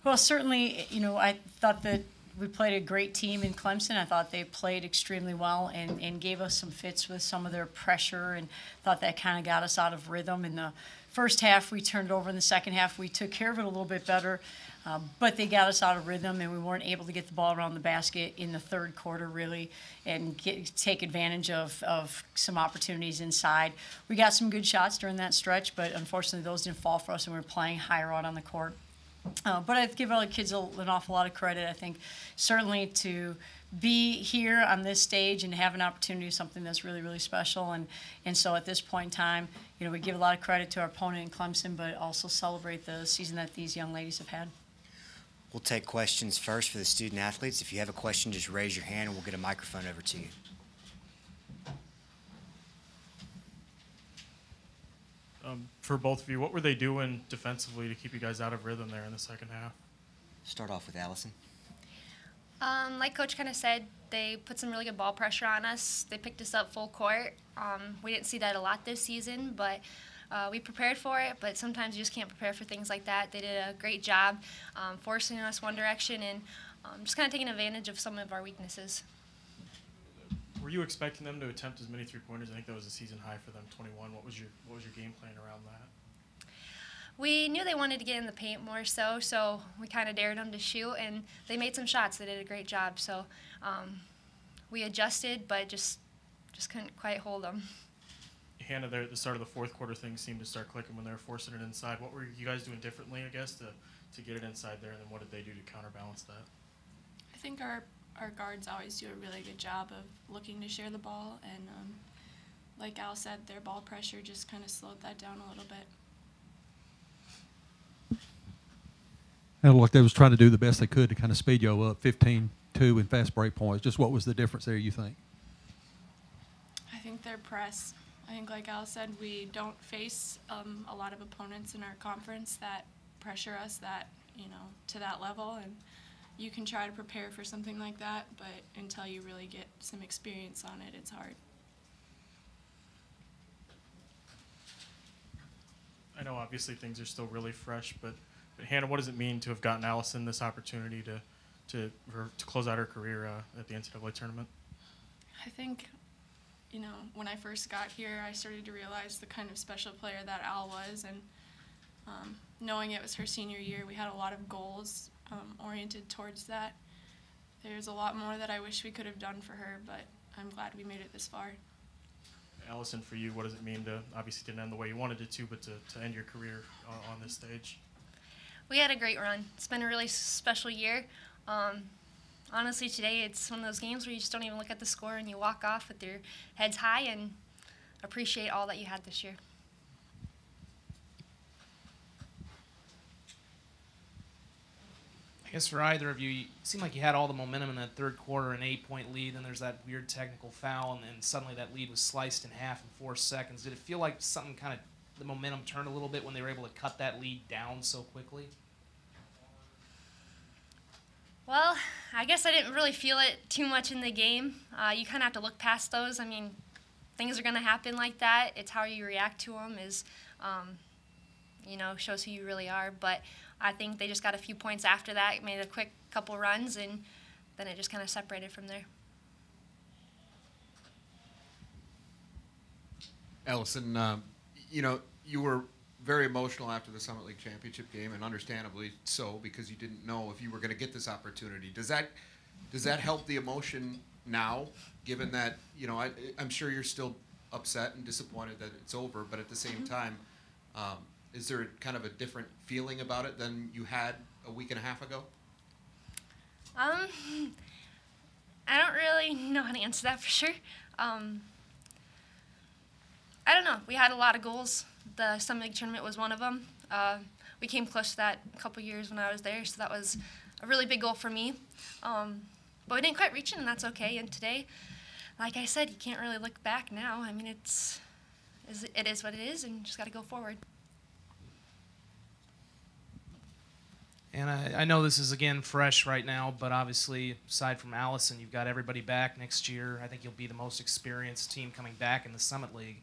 Well, certainly, I thought that we played a great team in Clemson. I thought they played extremely well and gave us some fits with some of their pressure, and thought that kind of got us out of rhythm. In the first half, we turned it over. In the second half, we took care of it a little bit better, but they got us out of rhythm, and we weren't able to get the ball around the basket in the third quarter, really, and take advantage of some opportunities inside. We got some good shots during that stretch, but unfortunately, those didn't fall for us, and we were playing higher out on the court. But I give all the kids an awful lot of credit. I think certainly to be here on this stage and have an opportunity is something that's really, really special. And so at this point in time, we give a lot of credit to our opponent in Clemson, but also celebrate the season that these young ladies have had. We'll take questions first for the student athletes. If you have a question, just raise your hand and we'll get a microphone over to you. For both of you, what were they doing defensively to keep you guys out of rhythm there in the second half? Start off with Allison. Like Coach kind of said, they put some really good ball pressure on us. They picked us up full court. We didn't see that a lot this season, but we prepared for it. But sometimes you just can't prepare for things like that. They did a great job forcing us one direction and just kind of taking advantage of some of our weaknesses. Were you expecting them to attempt as many three-pointers? I think that was a season high for them, 21. What was your game plan around that? We knew they wanted to get in the paint more so we kind of dared them to shoot, and they made some shots. They did a great job. So we adjusted, but just couldn't quite hold them. Hannah, there at the start of the fourth quarter, things seemed to start clicking when they were forcing it inside. What were you guys doing differently, I guess, to get it inside there, and then what did they do to counterbalance that? I think our guards always do a really good job of looking to share the ball, and like Al said, their ball pressure just kind of slowed that down a little bit. It looked like they was trying to do the best they could to kind of speed you up, 15-2 in fast break points. Just what was the difference there, you think? I think their press. I think, like Al said, we don't face a lot of opponents in our conference that pressure us to that level, and you can try to prepare for something like that, but until you really get some experience on it, it's hard. I know obviously things are still really fresh, but Hannah, what does it mean to have gotten Allison this opportunity to close out her career at the NCAA tournament? I think, when I first got here, I started to realize the kind of special player that Al was, and knowing it was her senior year, we had a lot of goals oriented towards that. There's a lot more that I wish we could have done for her, but I'm glad we made it this far. Allison, for you, what does it mean to, obviously didn't end the way you wanted it to, but to end your career on this stage? We had a great run. It's been a really special year. Honestly, today it's one of those games where you just don't even look at the score and you walk off with your heads high and appreciate all that you had this year. I guess for either of you, it seemed like you had all the momentum in that third quarter, an 8-point lead, and there's that weird technical foul, and then suddenly that lead was sliced in half in 4 seconds. Did it feel like something kind of, the momentum turned a little bit when they were able to cut that lead down so quickly? Well, I guess I didn't really feel it too much in the game. You kind of have to look past those. I mean, things are going to happen like that. It's how you react to them shows who you really are. But I think they just got a few points after that, made a quick couple runs, and then it just kind of separated from there. Allison, you were very emotional after the Summit League Championship game, and understandably so, because you didn't know if you were going to get this opportunity. Does that help the emotion now, given that, I'm sure you're still upset and disappointed that it's over, but at the same time, is there kind of a different feeling about it than you had a week and a half ago? I don't really know how to answer that for sure. I don't know. We had a lot of goals. The Summit League tournament was one of them. We came close to that a couple years when I was there, so that was a really big goal for me. But we didn't quite reach it, and that's okay. And today, like I said, you can't really look back now. I mean, it is what it is, and you just got to go forward. And I know this is, again, fresh right now, but obviously, aside from Allison, you've got everybody back next year. I think you'll be the most experienced team coming back in the Summit League.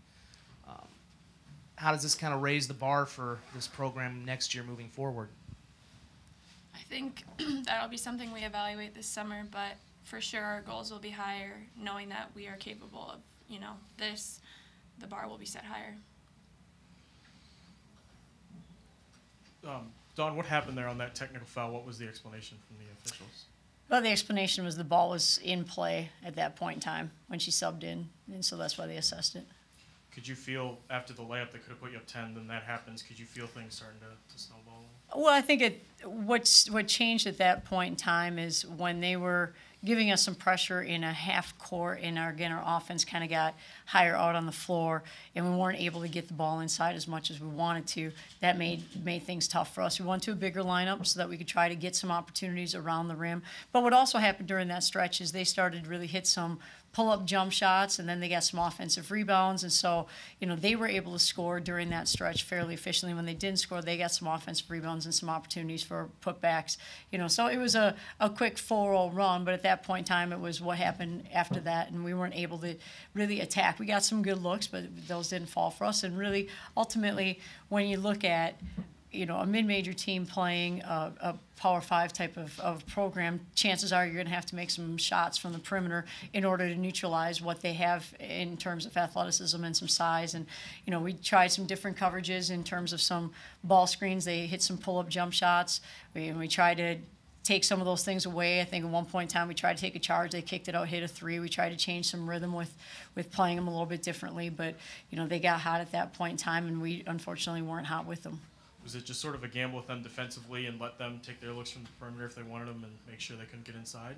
How does this kind of raise the bar for this program next year moving forward? I think that'll be something we evaluate this summer, but for sure our goals will be higher, knowing that we are capable of, this. The bar will be set higher. Dawn, what happened there on that technical foul? What was the explanation from the officials? Well, the explanation was the ball was in play at that point in time when she subbed in, and so that's why they assessed it. Could you feel after the layup that could have put you up 10, then that happens? Could you feel things starting to snowball? Well, I think what changed at that point in time is when they were giving us some pressure in a half court, and our offense kind of got higher out on the floor, and we weren't able to get the ball inside as much as we wanted to. That made things tough for us. We went to a bigger lineup so that we could try to get some opportunities around the rim. But what also happened during that stretch is they started to really hit some pull-up jump shots, and then they got some offensive rebounds, and so they were able to score during that stretch fairly efficiently. When they didn't score, they got some offensive rebounds and some opportunities for putbacks. So it was a quick 4-0 run, but at that point in time, it was what happened after that, and we weren't able to really attack. We got some good looks, but those didn't fall for us. And really, ultimately, when you look at a mid-major team playing a Power 5 type of program, chances are you're going to have to make some shots from the perimeter in order to neutralize what they have in terms of athleticism and some size. And, we tried some different coverages in terms of some ball screens. They hit some pull-up jump shots. We tried to take some of those things away. I think at one point in time we tried to take a charge. They kicked it out, hit a three. We tried to change some rhythm with playing them a little bit differently. But, they got hot at that point in time, and we unfortunately weren't hot with them. Was it just sort of a gamble with them defensively and let them take their looks from the perimeter if they wanted them and make sure they couldn't get inside?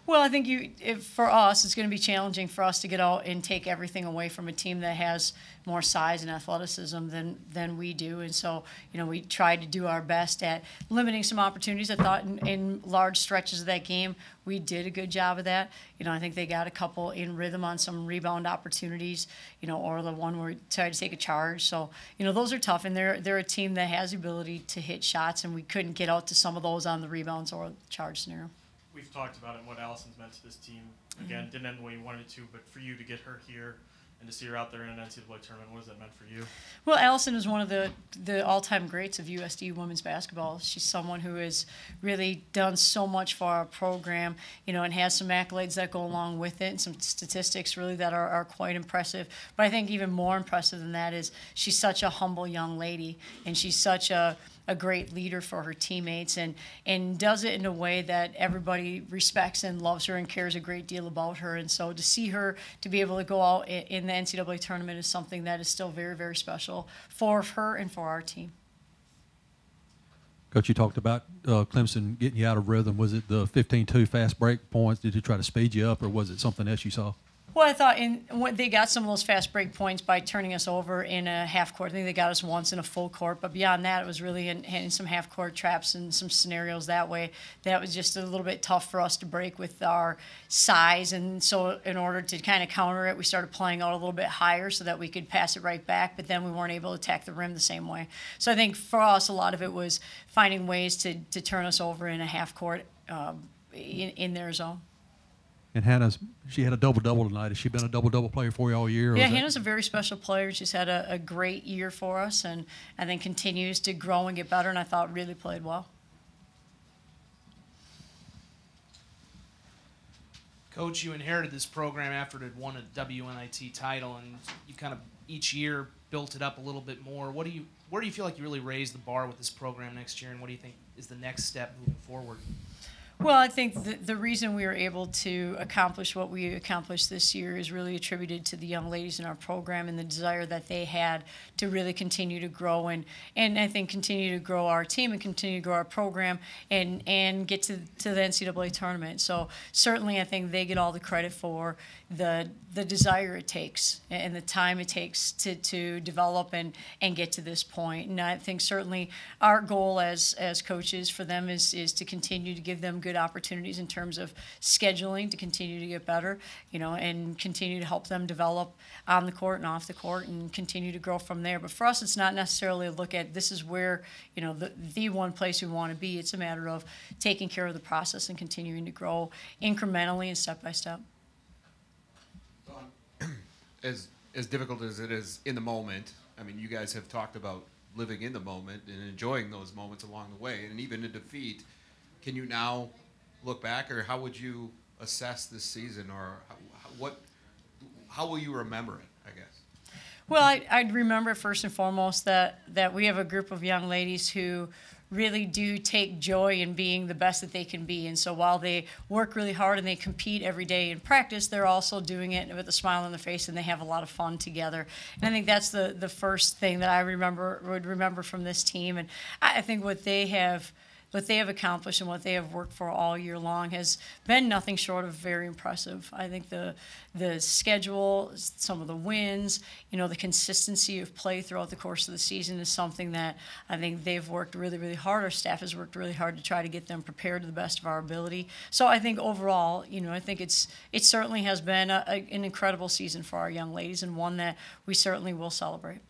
Well, I think for us, it's going to be challenging for us to get out and take everything away from a team that has more size and athleticism than we do. And so, we tried to do our best at limiting some opportunities. I thought in large stretches of that game, we did a good job of that. I think they got a couple in rhythm on some rebound opportunities, or the one where we tried to take a charge. So, those are tough, and they're a team that has the ability to hit shots, and we couldn't get out to some of those on the rebounds or the charge scenario. We've talked about it and what Allison's meant to this team. Again, didn't end the way you wanted it to, but for you to get her here and to see her out there in an NCAA tournament, what has that meant for you? Well, Allison is one of the all-time greats of USD women's basketball. She's someone who has really done so much for our program, and has some accolades that go along with it, and some statistics really that are quite impressive. But I think even more impressive than that is she's such a humble young lady, and she's such a great leader for her teammates, and does it in a way that everybody respects and loves her and cares a great deal about her. And so to see her to be able to go out in the NCAA tournament is something that is still very, very special for her and for our team. Coach, you talked about Clemson getting you out of rhythm. Was it the 15-2 fast break points? Did you try to speed you up, or was it something else you saw? Well, I thought they got some of those fast break points by turning us over in a half court. I think they got us once in a full court, but beyond that, it was really in some half court traps and some scenarios that way. That was just a little bit tough for us to break with our size, and so in order to kind of counter it, we started playing out a little bit higher so that we could pass it right back, but then we weren't able to attack the rim the same way. So I think for us, a lot of it was finding ways to turn us over in a half court in their zone. And she had a double-double tonight. Has she been a double-double player for you all year? Yeah, Hannah's a very special player. She's had a great year for us, and I think continues to grow and get better, and I thought really played well. Coach, you inherited this program after it had won a WNIT title, and you kind of each year built it up a little bit more. Where do you feel like you really raised the bar with this program next year, and what do you think is the next step moving forward? Well, I think the reason we were able to accomplish what we accomplished this year is really attributed to the young ladies in our program and the desire that they had to really continue to grow and I think continue to grow our team and continue to grow our program and get to the NCAA tournament. So certainly I think they get all the credit for the desire it takes and the time it takes to develop and get to this point. And I think certainly our goal as coaches for them is to continue to give them good opportunities in terms of scheduling to continue to get better, and continue to help them develop on the court and off the court and continue to grow from there. But for us, it's not necessarily a look at this is where, the one place we want to be. It's a matter of taking care of the process and continuing to grow incrementally and step by step. As difficult as it is in the moment, I mean, you guys have talked about living in the moment and enjoying those moments along the way, and even in defeat. Can you now look back, or how would you assess this season, or how will you remember it, I guess? Well, I'd remember first and foremost that we have a group of young ladies who really do take joy in being the best that they can be. And so while they work really hard and they compete every day in practice, they're also doing it with a smile on their face, and they have a lot of fun together. And I think that's the first thing that I would remember from this team. And I think what they have accomplished and what they have worked for all year long has been nothing short of very impressive. I think the schedule, some of the wins, the consistency of play throughout the course of the season is something that I think they've worked really, really hard. Our staff has worked really hard to try to get them prepared to the best of our ability. So I think overall, I think it certainly has been an incredible season for our young ladies, and one that we certainly will celebrate.